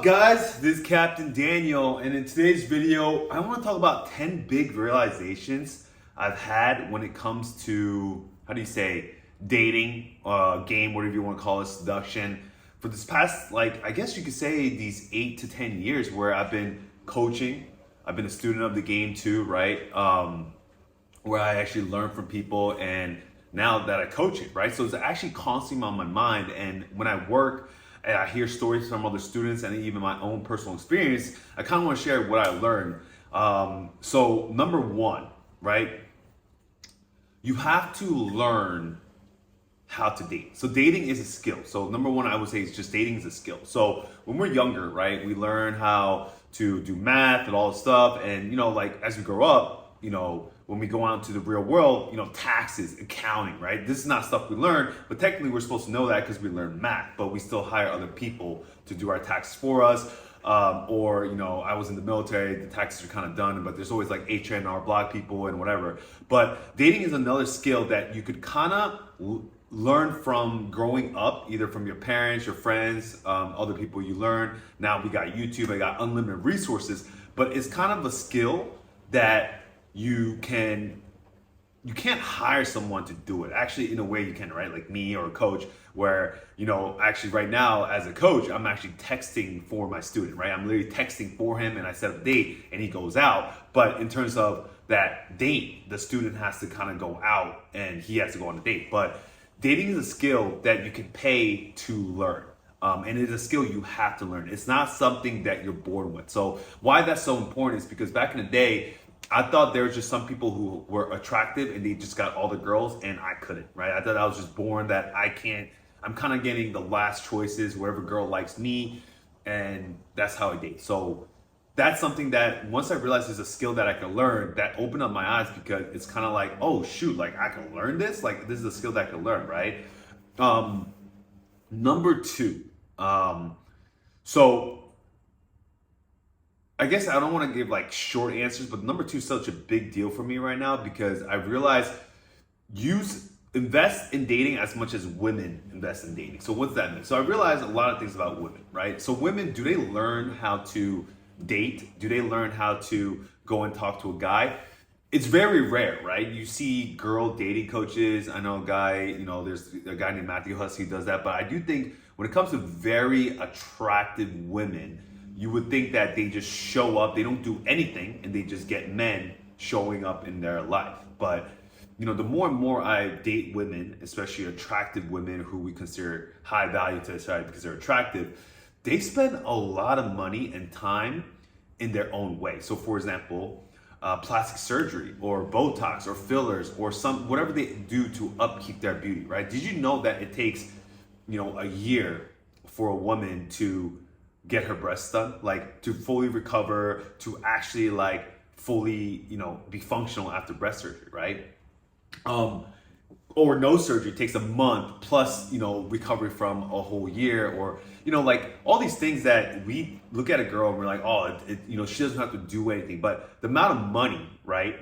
guys? This is Captain Daniel, and in today's video, I want to talk about 10 big realizations I've had when it comes to, dating, game, whatever you want to call it, seduction. For this past, I guess you could say these 8 to 10 years where I've been coaching. I've been a student of the game too, right? Where I actually learn from people, and now that I coach it, right? So it's actually constantly on my mind, and when I work, and I hear stories from other students and even my own personal experience, I kind of want to share what I learned. So number one, right? You have to learn how to date. So dating is a skill. So number one, I would say is just dating is a skill. So when we're younger, right, we learn how to do math and all this stuff. And, as we grow up, when we go out into the real world, taxes, accounting, right? This is not stuff we learn, but technically we're supposed to know that because we learn math, but we still hire other people to do our taxes for us. I was in the military, the taxes are kind of done, but there's always like H&R Block people and whatever. But dating is another skill that you could kind of learn from growing up, either from your parents, your friends, other people you learn. Now we got YouTube, I got unlimited resources, but it's kind of a skill that you can't hire someone to do it. Actually, in a way you can, right? Like me or a coach where, actually right now as a coach, I'm actually texting for my student, right? I'm literally texting for him and I set up a date and he goes out. But in terms of that date, the student has to kind of go out and he has to go on a date. But dating is a skill that you can pay to learn. And it's a skill you have to learn. It's not something that you're born with. So why that's so important is because back in the day, I thought there was just some people who were attractive and they just got all the girls and I couldn't, right? I thought I was just born that I'm kind of getting the last choices, wherever girl likes me, and that's how I date. So that's something that once I realized there's a skill that I can learn, that opened up my eyes because it's kind of like, oh shoot, like I can learn this? Like this is a skill that I can learn, right? Number two, so I guess I don't want to give short answers, but number two is such a big deal for me right now because I realized invest in dating as much as women invest in dating. So what's that mean? So I realized a lot of things about women, right? So women, do they learn how to date? Do they learn how to go and talk to a guy? It's very rare, right? You see girl dating coaches. I know a guy, there's a guy named Matthew Hussey who does that, but I do think when it comes to very attractive women, you would think that they just show up, they don't do anything, and they just get men showing up in their life. But, the more and more I date women, especially attractive women who we consider high value to society because they're attractive, they spend a lot of money and time in their own way. So for example, plastic surgery or Botox or fillers or whatever they do to upkeep their beauty, right? Did you know that it takes, a year for a woman to get her breasts done, to fully recover, to actually fully, be functional after breast surgery, right? Or no surgery takes a month plus, recovery from a whole year, or, all these things that we look at a girl and we're like, oh, she doesn't have to do anything. But the amount of money, right?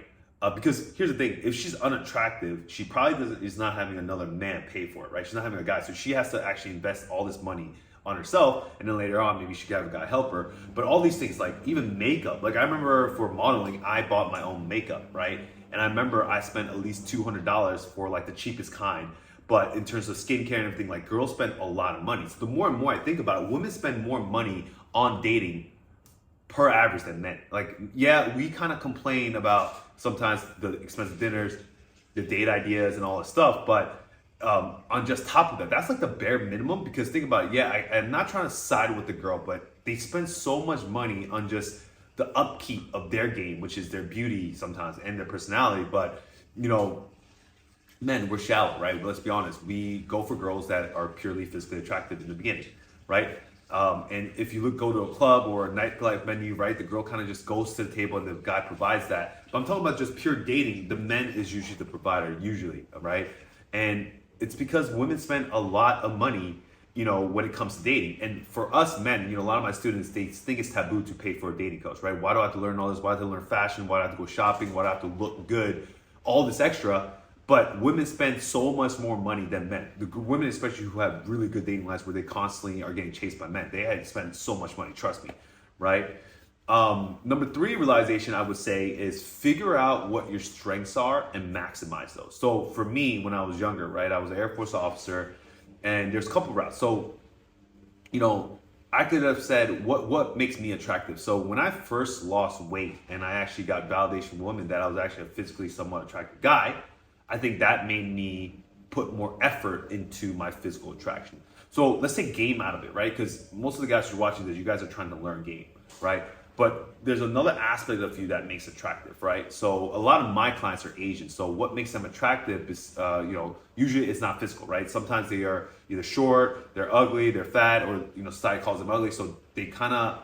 Because here's the thing, if she's unattractive, she probably is not having another man pay for it, right? She's not having a guy. So she has to actually invest all this money on herself, and then later on maybe she could have a guy help her. But all these things, even makeup, I remember for modeling I bought my own makeup, right? And I remember I spent at least $200 for the cheapest kind. But in terms of skincare and everything, girls spend a lot of money. So the more and more I think about it, women spend more money on dating per average than men. Yeah, we kind of complain about sometimes the expensive dinners, the date ideas and all this stuff, but on just top of that, that's the bare minimum. Because think about it, yeah, I'm not trying to side with the girl, but they spend so much money on just the upkeep of their game, which is their beauty sometimes and their personality. But men, we're shallow, right? But let's be honest, we go for girls that are purely physically attractive in the beginning, right? And if you go to a club or a nightlife menu, right, the girl kind of just goes to the table and the guy provides that. But I'm talking about just pure dating. The man is usually the provider, right? And it's because women spend a lot of money, when it comes to dating. And for us men, a lot of my students, they think it's taboo to pay for a dating coach, right? Why do I have to learn all this? Why do I have to learn fashion? Why do I have to go shopping? Why do I have to look good? All this extra. But women spend so much more money than men. The women, especially who have really good dating lives where they constantly are getting chased by men, they had to spend so much money, trust me, right? Number three realization I would say is figure out what your strengths are and maximize those. So for me, when I was younger, right, I was an Air Force officer, and there's a couple routes. So, you know, I could have said what makes me attractive. So when I first lost weight and I actually got validation from women that I was actually a physically somewhat attractive guy, I think that made me put more effort into my physical attraction. So let's take game out of it, right? Because most of the guys who are watching this, you guys are trying to learn game, right? But there's another aspect of you that makes attractive, right? So a lot of my clients are Asian. So what makes them attractive is, usually it's not physical, right? Sometimes they are either short, they're ugly, they're fat, or society calls them ugly. So they kind of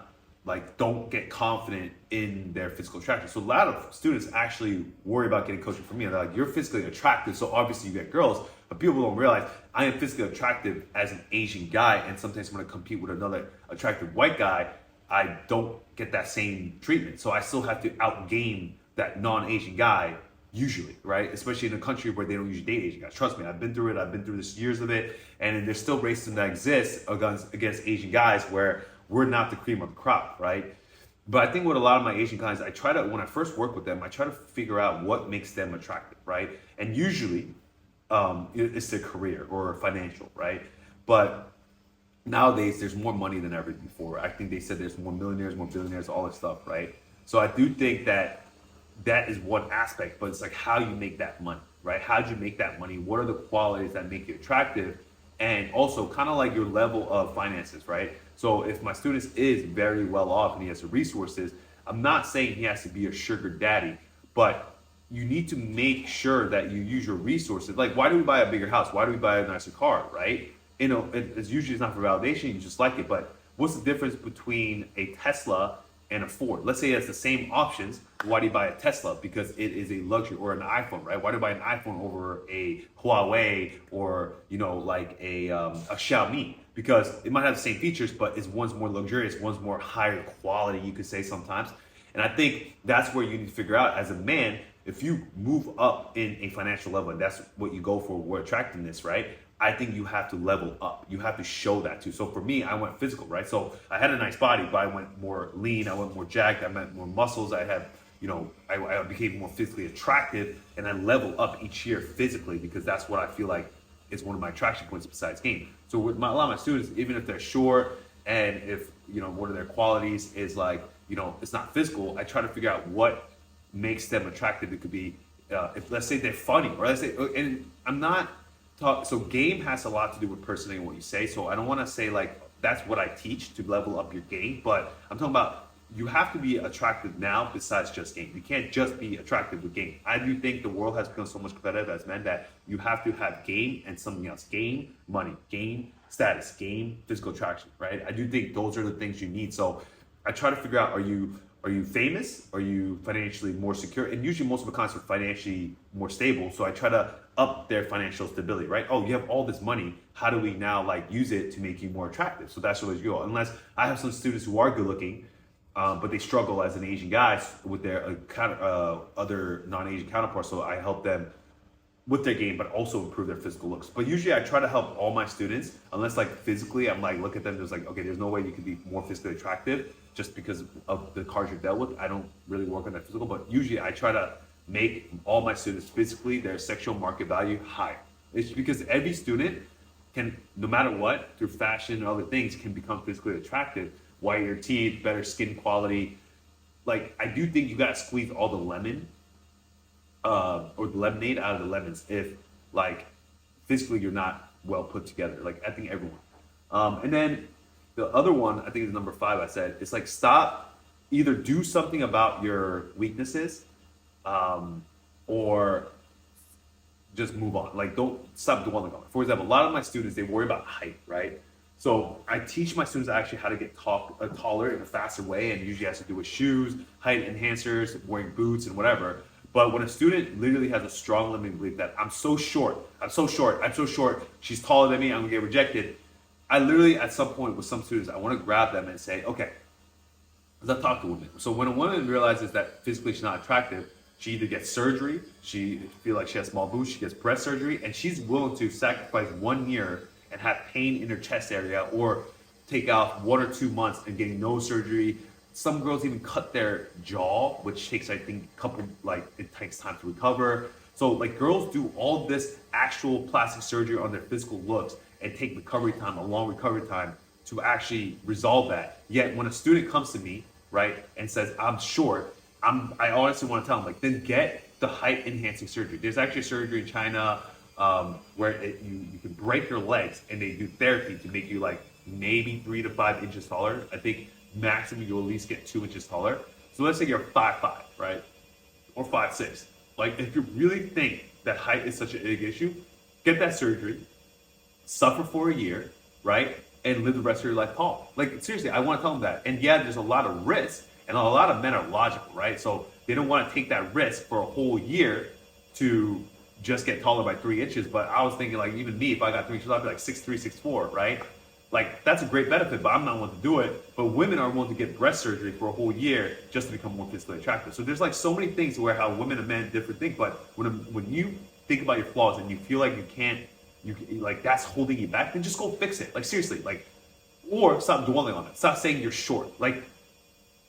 like don't get confident in their physical attraction. So a lot of students actually worry about getting coaching from me. They're like, you're physically attractive, so obviously you get girls. But people don't realize I am physically attractive as an Asian guy, and sometimes when I compete with another attractive white guy, I don't get that same treatment. So I still have to outgame that non-Asian guy usually, right? Especially in a country where they don't usually date Asian guys. Trust me, I've been through it. I've been through this years of it. And there's still racism that exists against Asian guys where we're not the cream of the crop, right? But I think with a lot of my Asian clients, when I first work with them, I try to figure out what makes them attractive, right? And usually it's their career or financial, right? But nowadays there's more money than ever before. I think they said there's more millionaires, more billionaires, all this stuff, right? So I do think that is one aspect, but it's like how you make that money, right? How do you make that money? What are the qualities that make you attractive? And also kind of like your level of finances, right? So if my student is very well off and he has the resources, I'm not saying he has to be a sugar daddy, but you need to make sure that you use your resources. Like, why do we buy a bigger house? Why do we buy a nicer car, right? It's usually not for validation, you just like it, but what's the difference between a Tesla and a Ford? Let's say it has the same options. Why do you buy a Tesla? Because it is a luxury, or an iPhone, right? Why do you buy an iPhone over a Huawei or like a Xiaomi? Because it might have the same features, but one's more luxurious, one's more higher quality, you could say sometimes. And I think that's where you need to figure out as a man, if you move up in a financial level, and that's what you go for attractiveness, right? I think you have to level up. You have to show that too. So for me, I went physical, right? So I had a nice body, but I went more lean. I went more jacked. I went more muscles. I had, I became more physically attractive, and I level up each year physically because that's what I feel like is one of my attraction points besides game. So with a lot of my students, even if they're short and if, one of their qualities is like, it's not physical, I try to figure out what makes them attractive. It could be, if let's say they're funny, or let's say, and I'm not, so game has a lot to do with personality and what you say. So I don't want to say like that's what I teach to level up your game, but I'm talking about you have to be attractive now besides just game. You can't just be attractive with game. I do think the world has become so much competitive as men that you have to have game and something else. Game, money, game, status, game, physical attraction, right? I do think those are the things you need. So I try to figure out, are you famous? Are you financially more secure? And usually most of the clients are financially more stable. So I try to up their financial stability, right? Oh, you have all this money. How do we now use it to make you more attractive? So that's the way you go. Unless I have some students who are good looking, but they struggle as an Asian guy with their other non-Asian counterparts. So I help them with their game, but also improve their physical looks. But usually I try to help all my students, unless physically, I'm look at them, there's okay, there's no way you can be more physically attractive just because of the cards you're dealt with. I don't really work on that physical, but usually I try to make all my students physically, their sexual market value higher. It's because every student can, no matter what, through fashion and other things, can become physically attractive. Whiter teeth, better skin quality. I do think you gotta squeeze all the lemon or the lemonade out of the lemons if physically you're not well put together. I think everyone. And then the other one, I think is number 5, I said, it's stop, either do something about your weaknesses or just move on. Don't stop dwelling on it. For example, a lot of my students, they worry about height, right? So I teach my students actually how to get taller in a faster way, and usually has to do with shoes, height enhancers, wearing boots and whatever. But when a student literally has a strong limiting belief that I'm so short, she's taller than me, I'm gonna get rejected. I literally, at some point with some students, I wanna grab them and say, okay, let's talk to women. So when a woman realizes that physically she's not attractive, She either gets surgery, she feel like she has small boobs, she gets breast surgery, and she's willing to sacrifice 1 year and have pain in her chest area, or take off 1 or 2 months and getting no surgery. Some girls even cut their jaw, which takes, I think, it takes time to recover. So like girls do all this actual plastic surgery on their physical looks and take recovery time, a long recovery time, to actually resolve that. Yet when a student comes to me, right, and says, I'm short, I honestly want to tell them, like, then get the height enhancing surgery. There's actually a surgery in China where you can break your legs, and they do therapy to make you like maybe 3 to 5 inches taller. I think maximum you'll at least get 2 inches taller. So let's say you're 5'5", right? Or 5'6". Like, if you really think that height is such a big issue, get that surgery, suffer for a year, right? And live the rest of your life tall. Like, seriously, I want to tell them that. And yeah, there's a lot of risk, and a lot of men are logical, right? So they don't want to take that risk for a whole year to just get taller by 3 inches. But I was thinking, like, even me, if I got 3 inches, I'd be like 6'3", 6'4", right? Like, that's a great benefit, but I'm not willing to do it. But women are willing to get breast surgery for a whole year just to become more physically attractive. So there's like so many things where how women and men different things. But when you think about your flaws and you feel like you can't, like that's holding you back, then just go fix it. Like, seriously, like, or stop dwelling on it. Stop saying you're short. Like,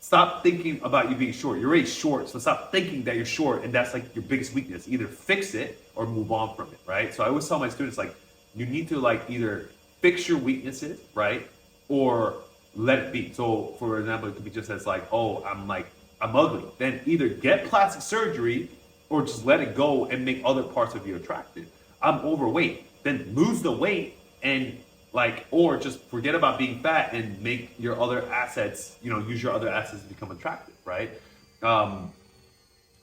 stop thinking about you being short. You're already short, so stop thinking that you're short and that's like your biggest weakness. Either fix it or move on from it, right? So I always tell my students, like, you need to like either fix your weaknesses, right? Or let it be. So for example, it could be just as like, oh, I'm ugly. Then either get plastic surgery or just let it go and make other parts of you attractive. I'm overweight. Then lose the weight and like, or just forget about being fat and make your other assets, use your other assets to become attractive, right?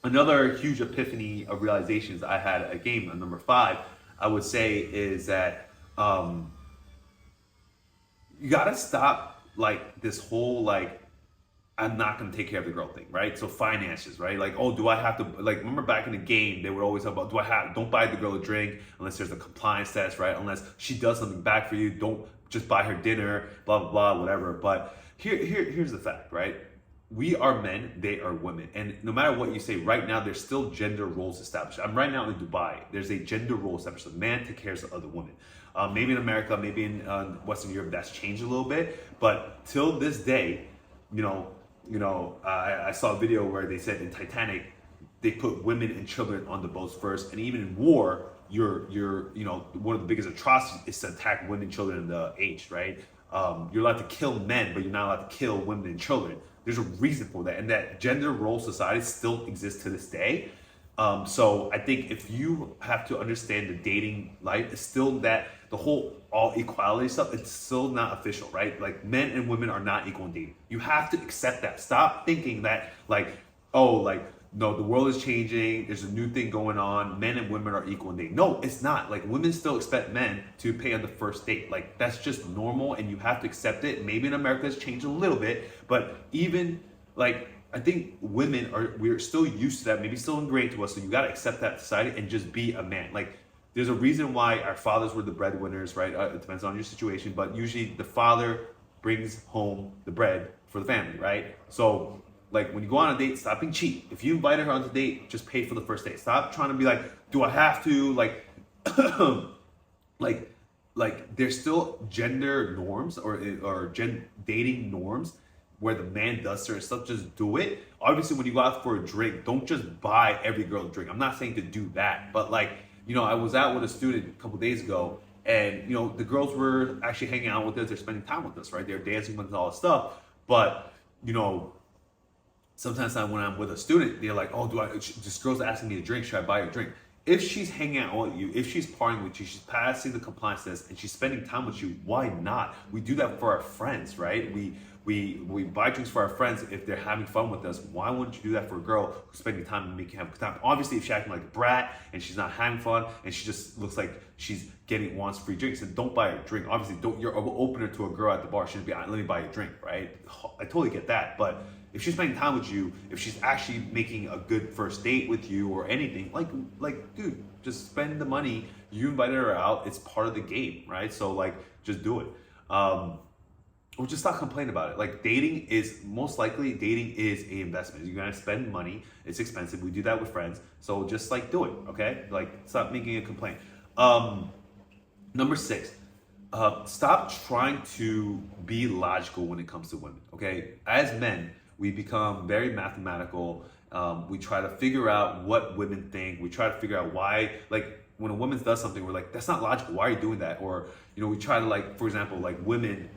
Another huge epiphany of realizations I had at game number 5, I would say, is that you gotta stop like this whole like, I'm not gonna take care of the girl thing, right? So finances, right? Like, oh, do I have to, like, remember back in the game, they would always talk about, don't buy the girl a drink unless there's a compliance test, right? Unless she does something back for you, don't just buy her dinner, blah, blah, blah, whatever. But here's the fact, right? We are men, they are women. And no matter what you say, right now, there's still gender roles established. I'm right now in Dubai. There's a gender role established. The man takes care of the other woman. Maybe in America, maybe in Western Europe, that's changed a little bit. But till this day, I saw a video where they said in Titanic, they put women and children on the boats first. And even in war, one of the biggest atrocities is to attack women, children, and the aged, right? You're allowed to kill men, but you're not allowed to kill women and children. There's a reason for that. And that gender role society still exists to this day. So I think if you have to understand the dating life, it's still that the whole all equality stuff, it's still not official, right? Like, men and women are not equal in dating. You have to accept that. Stop thinking that like, oh, like, no, the world is changing. There's a new thing going on. Men and women are equal in dating. No, it's not. Like, women still expect men to pay on the first date. Like, that's just normal, and you have to accept it. Maybe in America it's changed a little bit, but even like, I think we're still used to that, maybe still ingrained to us. So you got to accept that society and just be a man. Like, there's a reason why our fathers were the breadwinners, right? It depends on your situation, but usually the father brings home the bread for the family, right? So like, when you go on a date, stop being cheap. If you invited her on a date, just pay for the first date. Stop trying to be like, do I have to? Like, like there's still gender norms or dating norms where the man does certain stuff. Just do it. Obviously, when you go out for a drink, don't just buy every girl a drink. I'm not saying to do that, but like, I was out with a student a couple days ago, and the girls were actually hanging out with us. They're spending time with us, right? They're dancing with us, all this stuff. But sometimes when I'm with a student, they're like, oh, this girl's asking me to drink, should I buy her a drink? If she's hanging out with you, if she's partying with you, she's passing the compliance test, and she's spending time with you, why not? We do that for our friends, right? We buy drinks for our friends if they're having fun with us. Why wouldn't you do that for a girl who's spending time and making you have a good time? Obviously, if she's acting like a brat and she's not having fun and she just looks like she's wants free drinks, then don't buy her a drink. Obviously, you're an opener to a girl at the bar. She should be, let me buy you a drink, right? I totally get that, but if she's spending time with you, if she's actually making a good first date with you or anything, like, dude, just spend the money. You invited her out. It's part of the game, right? So like, just do it. or just stop complaining about it. Like dating is dating is a investment. You're gonna spend money. It's expensive. We do that with friends. So just like do it, okay? Like stop making a complaint. Number 6, stop trying to be logical when it comes to women, okay? As men, we become very mathematical. We try to figure out what women think. We try to figure out why, like when a woman does something, we're like, that's not logical. Why are you doing that? Or, we try to like, for example, like women,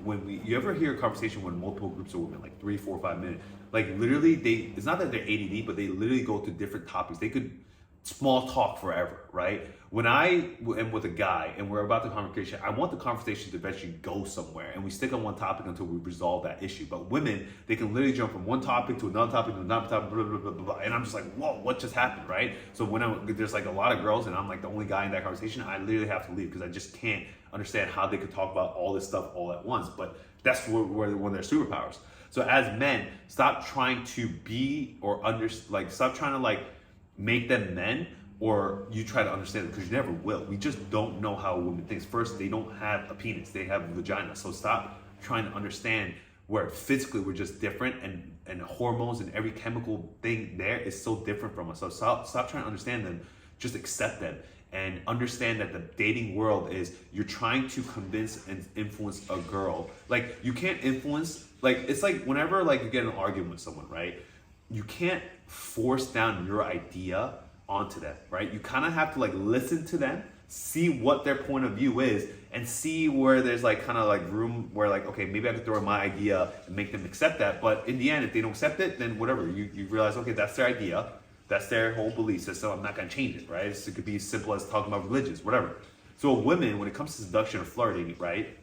you ever hear a conversation with multiple groups of women, like 3, 4, 5 minutes, like literally it's not that they're ADD, but they literally go to different topics. They could small talk forever, right? When I am with a guy and we're about the conversation, I want the conversation to eventually go somewhere and we stick on one topic until we resolve that issue. But women, they can literally jump from one topic to another topic to another topic, blah, blah, blah, blah, blah. And I'm just like, whoa, what just happened, right? So when there's like a lot of girls and I'm like the only guy in that conversation, I literally have to leave because I just can't understand how they could talk about all this stuff all at once. But that's where one of their superpowers. So as men, stop trying to be or stop trying to like make them men, or you try to understand it because you never will. We just don't know how a woman thinks. First, they don't have a penis, they have a vagina. So stop trying to understand where physically we're just different and hormones and every chemical thing there is so different from us. So stop trying to understand them, just accept them and understand that the dating world is you're trying to convince and influence a girl. Like you can't influence, like it's like whenever like you get in an argument with someone, right? You can't force down your idea onto them, right? You kind of have to like listen to them, see what their point of view is, and see where there's like kind of like room where like, okay, maybe I could throw in my idea and make them accept that. But in the end, if they don't accept it, then whatever, you realize, okay, that's their idea, that's their whole belief system, I'm not gonna change it, right? So it could be as simple as talking about religions, whatever. So women, when it comes to seduction or flirting, right?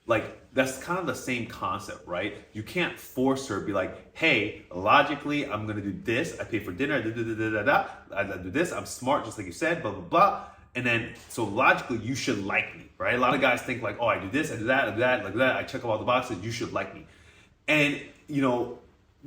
Like that's kind of the same concept, right? You can't force her, be like, hey, logically, I'm gonna do this. I pay for dinner, I do this. I'm smart, just like you said, blah, blah, blah. And then, so logically, you should like me, right? A lot of guys think like, oh, I do this, I do that, I do that, like that. I check off all the boxes, you should like me. And,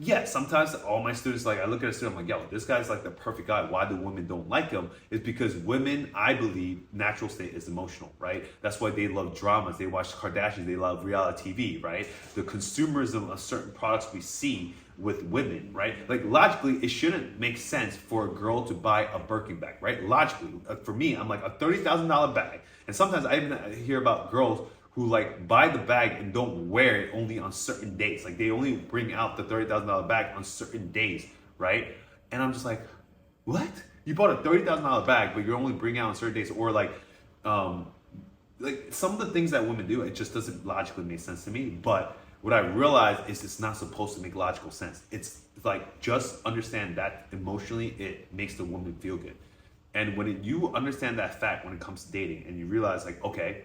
yeah, sometimes all my students, like I look at a student, I'm like, yo, this guy's like the perfect guy. Why the women don't like him is because women, I believe, natural state is emotional, right? That's why they love dramas. They watch Kardashians. They love reality TV, right? The consumerism of certain products we see with women, right? Like logically, it shouldn't make sense for a girl to buy a Birkin bag, right? Logically, for me, I'm like a $30,000 bag. And sometimes I even hear about girls who like buy the bag and don't wear it only on certain days. Like they only bring out the $30,000 bag on certain days, right? And I'm just like, what? You bought a $30,000 bag, but you're only bringing out on certain days, or like some of the things that women do, it just doesn't logically make sense to me. But what I realize is it's not supposed to make logical sense. It's like just understand that emotionally it makes the woman feel good. And when you understand that fact when it comes to dating, and you realize like, okay,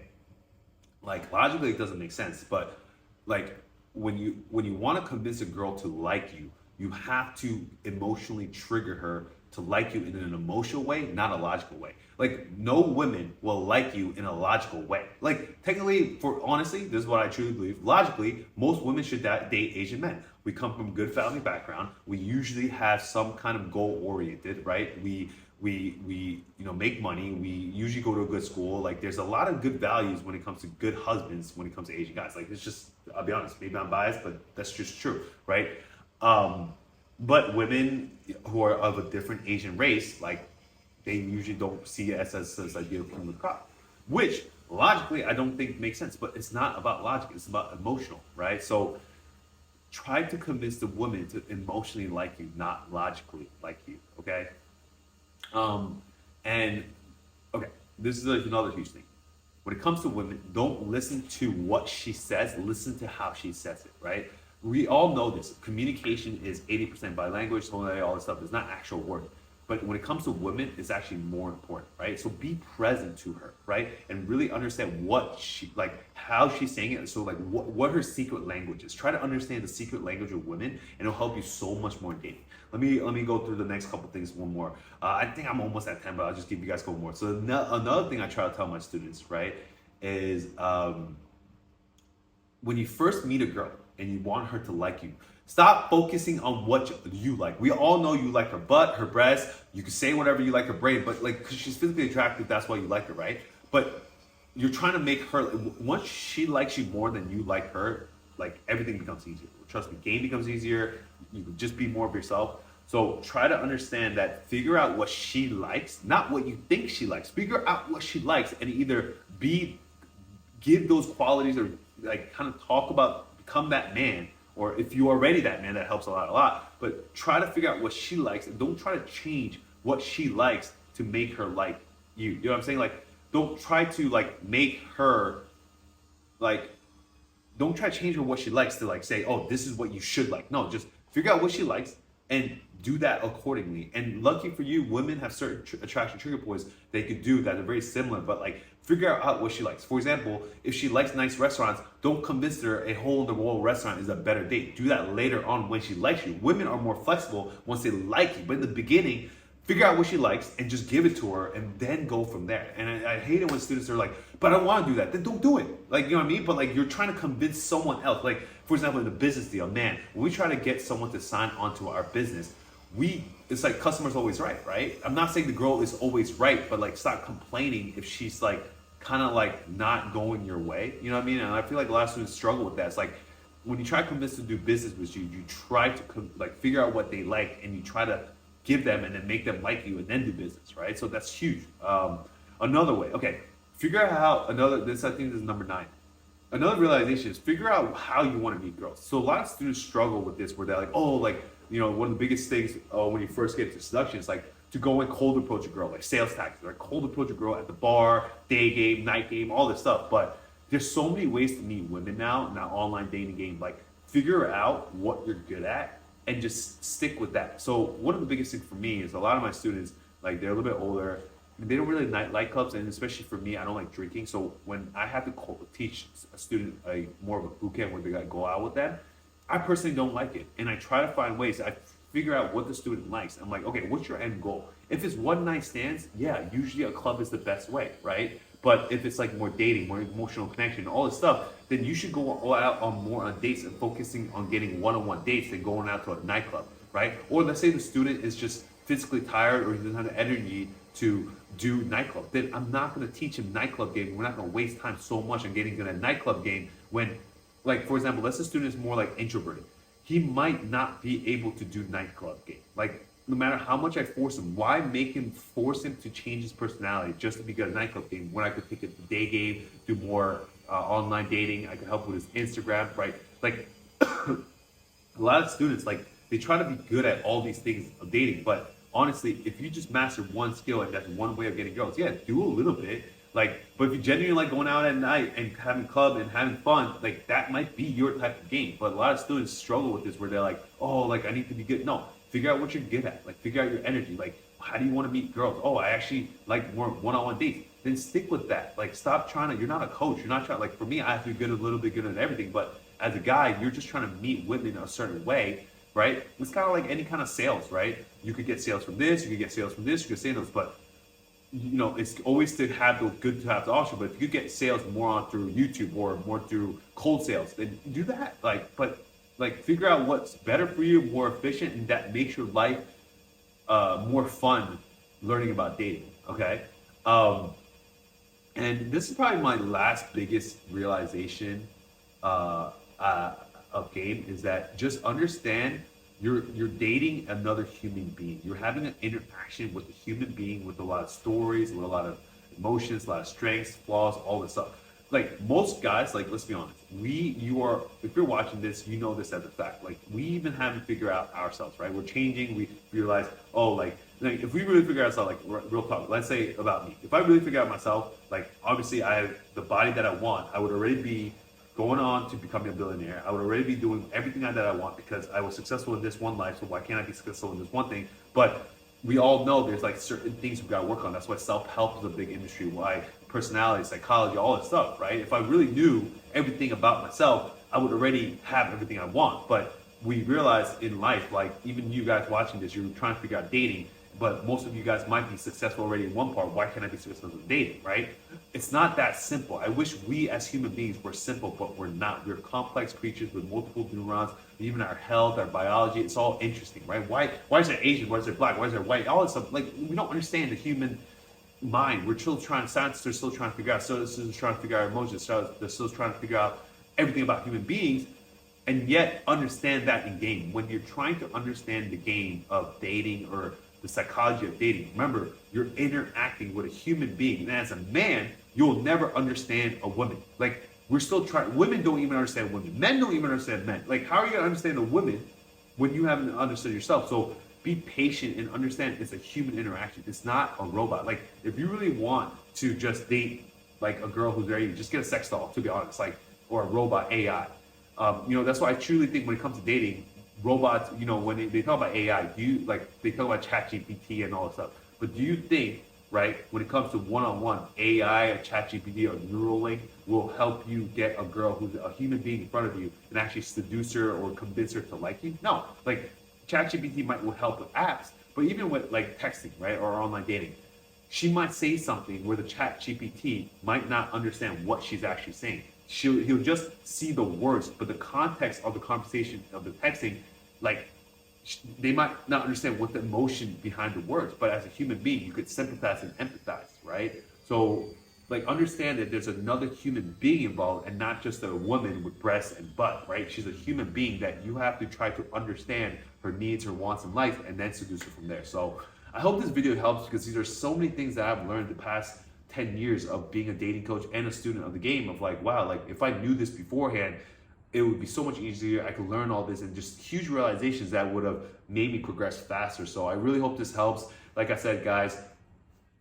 like logically it doesn't make sense, but like when you want to convince a girl to like you, you have to emotionally trigger her to like you in an emotional way, not a logical way. Like no women will like you in a logical way. Like technically, honestly, this is what I truly believe. Logically, most women should date Asian men. We come from a good family background. We usually have some kind of goal oriented, right? We make money. We usually go to a good school. Like there's a lot of good values when it comes to good husbands when it comes to Asian guys. Like it's just, I'll be honest, maybe I'm biased, but that's just true, right? But women who are of a different Asian race, like they usually don't see it as ideal from the crop, which logically I don't think makes sense, but it's not about logic, it's about emotional, right? So try to convince the woman to emotionally like you, not logically like you, okay? And okay, this is another huge thing. When it comes to women, don't listen to what she says, listen to how she says it, right? We all know this. Communication is 80% by language, all this stuff. It's not actual word. But when it comes to women, it's actually more important, right? So be present to her, right? And really understand what she, like how she's saying it. So like what her secret language is. Try to understand the secret language of women and it'll help you so much more in dating. Let me go through the next couple things, one more. I think I'm almost at 10, but I'll just give you guys a couple more. So another thing I try to tell my students, right, is when you first meet a girl and you want her to like you, stop focusing on what you like. We all know you like her butt, her breasts. You can say whatever you like her brain, but like, cause she's physically attractive, that's why you like her, right? But you're trying to make her, once she likes you more than you like her, like everything becomes easier. Trust me, game becomes easier. You can just be more of yourself. So try to understand that, figure out what she likes, not what you think she likes. Figure out what she likes and either give those qualities, or like kind of talk about, become that man. Or if you're already that man, that helps a lot. But try to figure out what she likes, and don't try to change what she likes to make her like you. You know what I'm saying? Like, don't try to like make her like, don't try to change her what she likes to like say, oh, this is what you should like. No, just figure out what she likes and do that accordingly. And lucky for you, women have certain attraction trigger points they could do that are very similar, but like figure out what she likes. For example, if she likes nice restaurants, don't convince her a hole-in-the-wall restaurant is a better date. Do that later on when she likes you. Women are more flexible once they like you, but in the beginning, figure out what she likes and just give it to her and then go from there. And I hate it when students are like, but I don't want to do that. Then don't do it. Like, you know what I mean? But like, you're trying to convince someone else. Like, for example, in the business deal, man, when we try to get someone to sign onto our business, it's like customer's always right? I'm not saying the girl is always right, but like, stop complaining if she's like kind of like not going your way. You know what I mean? And I feel like a lot of students struggle with that. It's like, when you try to convince them to do business with you, you try to like figure out what they like, and you try to give them and then make them like you and then do business, right? So that's huge. Another way, okay, figure out how, I think this is number 9. Another realization is figure out how you want to meet girls. So a lot of students struggle with this, where they're like, oh, like, you know, one of the biggest things when you first get into seduction is like to go and cold approach a girl, like sales tactics, like cold approach a girl at the bar, day game, night game, all this stuff. But there's so many ways to meet women now online dating game. Like, figure out what you're good at and just stick with that. So one of the biggest things for me is a lot of my students, like, they're a little bit older, and they don't really like clubs, and especially for me, I don't like drinking. So when I have to teach a student more of a boot camp where they gotta go out with them, I personally don't like it. And I try to find ways. I figure out what the student likes. I'm like, okay, what's your end goal? If it's one night stands, yeah, usually a club is the best way, right? But if it's like more dating, more emotional connection, all this stuff, then you should go out on more on dates and focusing on getting one-on-one dates than going out to a nightclub, right? Or let's say the student is just physically tired, or he doesn't have the energy to do nightclub. Then I'm not going to teach him nightclub game. We're not going to waste time so much on getting good at nightclub game when, like, for example, let's say the student is more like introverted. He might not be able to do nightclub game. Like, no matter how much I force him, why force him to change his personality just to be good at nightclub game when I could take it to day game, do more online dating, I could help with his Instagram, right? Like, a lot of students, like, they try to be good at all these things of dating, but honestly, if you just master one skill and that's one way of getting girls, yeah, do a little bit. Like, but if you genuinely like going out at night and having club and having fun, like, that might be your type of game. But a lot of students struggle with this, where they're like, oh, like, I need to be good. No, figure out what you're good at. Like, figure out your energy. Like, how do you want to meet girls? Oh, I actually like more one-on-one dates. Then stick with that. Like, stop trying to, you're not a coach. You're not trying, like, for me, I have to be good, a little bit good at everything. But as a guy, you're just trying to meet women a certain way, right? It's kind of like any kind of sales, right? You could get sales from this, you could get sales from this, you could say those, but you know, it's always to have the good to have to offer. But if you get sales more on through YouTube or more through cold sales, then do that. Like, but like, figure out what's better for you, more efficient, and that makes your life more fun learning about dating. Okay. And this is probably my last biggest realization of game, is that just understand you're dating another human being. You're having an interaction with a human being with a lot of stories, with a lot of emotions, a lot of strengths, flaws, all this stuff. Like, most guys, like, let's be honest, if you're watching this, you know this as a fact. Like, we even haven't figured out ourselves, right? We're changing. We realize, oh, like if we really figure ourselves, like, real talk, let's say about me. If I really figure out myself, like, obviously I have the body that I want, I would already be going on to becoming a billionaire. I would already be doing everything that I want because I was successful in this one life, so why can't I be successful in this one thing? But we all know there's like certain things we've got to work on. That's why self-help is a big industry, why personality, psychology, all that stuff, right? If I really knew everything about myself, I would already have everything I want. But we realize in life, like, even you guys watching this, you're trying to figure out dating, but most of you guys might be successful already in one part. Why can't I be successful in dating, right? It's not that simple. I wish we as human beings were simple, but we're not. We're complex creatures with multiple neurons. Even our health, our biology, it's all interesting, right? Why is there Asian? Why is there black? Why is there white? All this stuff. Like, we don't understand the human mind. We're still trying, scientists are still trying to figure out, so this is trying to figure out emotions, so they're still trying to figure out everything about human beings, and yet understand that in game. When you're trying to understand the game of dating or the psychology of dating, remember, you're interacting with a human being. And as a man, you'll never understand a woman. Like, we're still trying, women don't even understand women. Men don't even understand men. Like, how are you gonna understand a woman when you haven't understood yourself? So be patient and understand it's a human interaction. It's not a robot. Like, if you really want to just date like a girl who's ready, just get a sex doll, to be honest, like, or a robot AI. That's why I truly think when it comes to dating, robots, when they talk about AI, they talk about ChatGPT and all that stuff. But do you think, right, when it comes to one-on-one, AI or ChatGPT or Neuralink will help you get a girl who's a human being in front of you and actually seduce her or convince her to like you? No, like ChatGPT will help with apps, but even with like texting, right, or online dating, she might say something where the ChatGPT might not understand what she's actually saying. He'll just see the words, but the context of the conversation of the texting, like they might not understand what the emotion behind the words. But as a human being, you could sympathize and empathize, right? So like understand that there's another human being involved and not just a woman with breasts and butt, right? She's a human being that you have to try to understand her needs, her wants in life, and then seduce her from there. So I hope this video helps because these are so many things that I've learned the past 10 years of being a dating coach and a student of the game of like, wow, like if I knew this beforehand, it would be so much easier. I could learn all this and just huge realizations that would have made me progress faster. So I really hope this helps. Like I said, guys,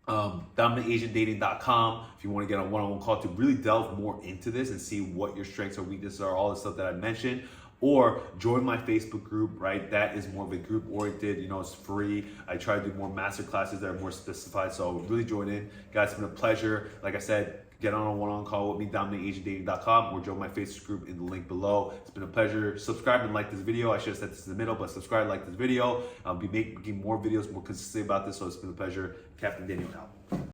dominantasiandating.com if you want to get a one-on-one call to really delve more into this and see what your strengths or weaknesses are, all the stuff that I mentioned. Or join my Facebook group, right? That is more of a group oriented, it's free. I try to do more master classes that are more specified. So really join in. Guys, it's been a pleasure. Like I said, get on a one-on-one call with me, dominantasiandating.com, or join my Facebook group in the link below. It's been a pleasure. Subscribe and like this video. I should have said this in the middle, but subscribe, like this video. I'll be making more videos more consistently about this. So it's been a pleasure. Captain Daniel out.